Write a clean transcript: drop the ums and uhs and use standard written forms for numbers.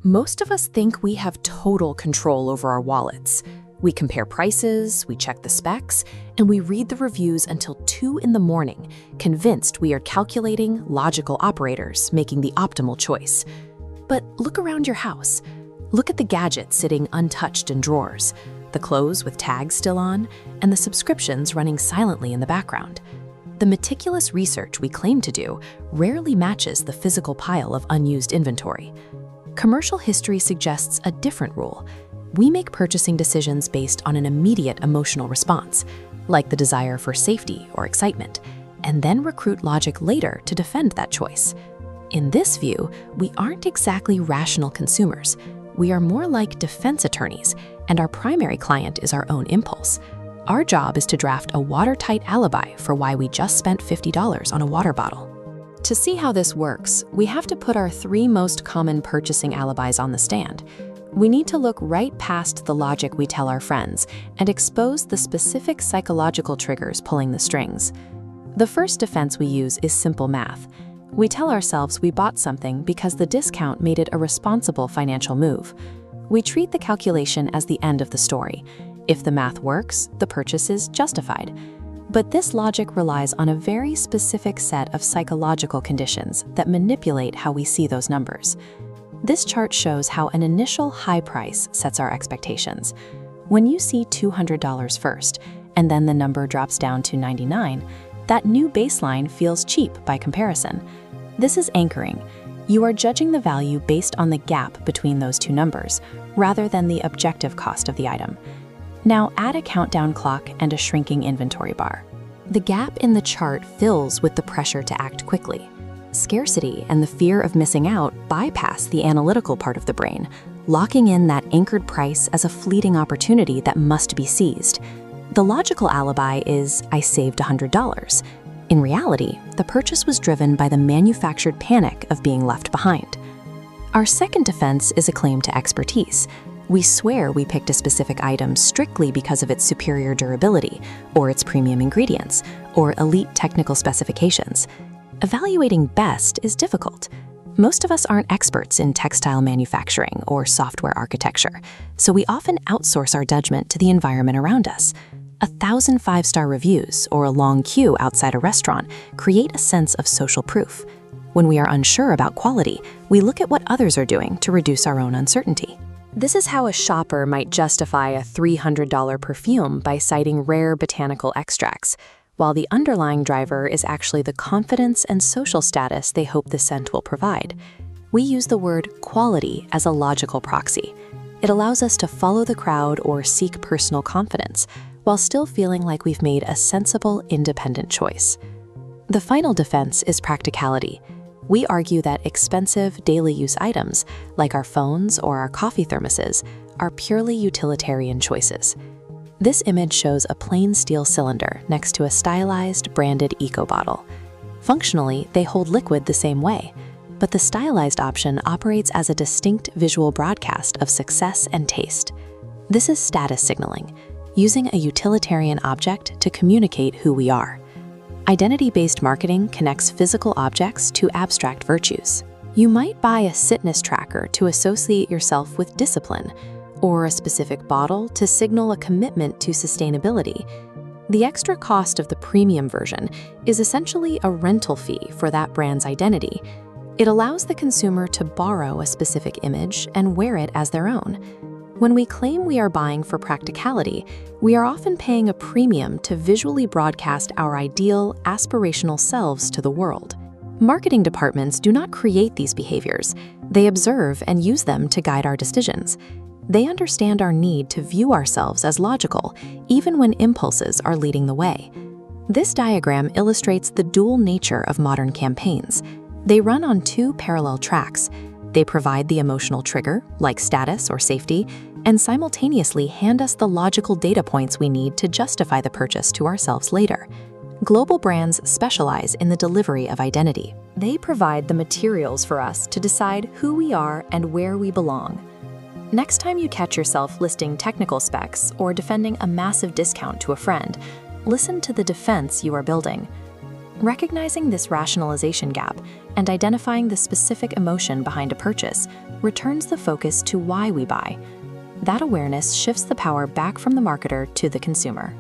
Most of us think we have total control over our wallets. We compare prices, we check the specs, and we read the reviews until 2 in the morning, convinced we are calculating logical operators, making the optimal choice. But look around your house. Look at the gadgets sitting untouched in drawers, the clothes with tags still on, and the subscriptions running silently in the background. The meticulous research we claim to do rarely matches the physical pile of unused inventory. Commercial history suggests a different rule. We make purchasing decisions based on an immediate emotional response, like the desire for safety or excitement, and then recruit logic later to defend that choice. In this view, we aren't exactly rational consumers. We are more like defense attorneys, and our primary client is our own impulse. Our job is to draft a watertight alibi for why we just spent $50 on a water bottle. To see how this works, we have to put our 3 most common purchasing alibis on the stand. We need to look right past the logic we tell our friends and expose the specific psychological triggers pulling the strings. The first defense we use is simple math. We tell ourselves we bought something because the discount made it a responsible financial move. We treat the calculation as the end of the story. If the math works, the purchase is justified. But this logic relies on a very specific set of psychological conditions that manipulate how we see those numbers. This chart shows how an initial high price sets our expectations. When you see $200 first, and then the number drops down to $99, that new baseline feels cheap by comparison. This is anchoring. You are judging the value based on the gap between those two numbers, rather than the objective cost of the item. Now add a countdown clock and a shrinking inventory bar. The gap in the chart fills with the pressure to act quickly. Scarcity and the fear of missing out bypass the analytical part of the brain, locking in that anchored price as a fleeting opportunity that must be seized. The logical alibi is, I saved $100. In reality, the purchase was driven by the manufactured panic of being left behind. Our second defense is a claim to expertise. We swear we picked a specific item strictly because of its superior durability, or its premium ingredients, or elite technical specifications. Evaluating best is difficult. Most of us aren't experts in textile manufacturing or software architecture, so we often outsource our judgment to the environment around us. 1,000 5-star reviews or a long queue outside a restaurant create a sense of social proof. When we are unsure about quality, we look at what others are doing to reduce our own uncertainty. This is how a shopper might justify a $300 perfume by citing rare botanical extracts, while the underlying driver is actually the confidence and social status they hope the scent will provide. We use the word quality as a logical proxy. It allows us to follow the crowd or seek personal confidence, while still feeling like we've made a sensible, independent choice. The final defense is practicality. We argue that expensive, daily-use items, like our phones or our coffee thermoses, are purely utilitarian choices. This image shows a plain steel cylinder next to a stylized, branded eco bottle. Functionally, they hold liquid the same way, but the stylized option operates as a distinct visual broadcast of success and taste. This is status signaling, using a utilitarian object to communicate who we are. Identity-based marketing connects physical objects to abstract virtues. You might buy a fitness tracker to associate yourself with discipline, or a specific bottle to signal a commitment to sustainability. The extra cost of the premium version is essentially a rental fee for that brand's identity. It allows the consumer to borrow a specific image and wear it as their own. When we claim we are buying for practicality, we are often paying a premium to visually broadcast our ideal, aspirational selves to the world. Marketing departments do not create these behaviors. They observe and use them to guide our decisions. They understand our need to view ourselves as logical, even when impulses are leading the way. This diagram illustrates the dual nature of modern campaigns. They run on 2 parallel tracks. They provide the emotional trigger, like status or safety, and simultaneously hand us the logical data points we need to justify the purchase to ourselves later. Global brands specialize in the delivery of identity. They provide the materials for us to decide who we are and where we belong. Next time you catch yourself listing technical specs or defending a massive discount to a friend, listen to the defense you are building. Recognizing this rationalization gap and identifying the specific emotion behind a purchase returns the focus to why we buy. That awareness shifts the power back from the marketer to the consumer.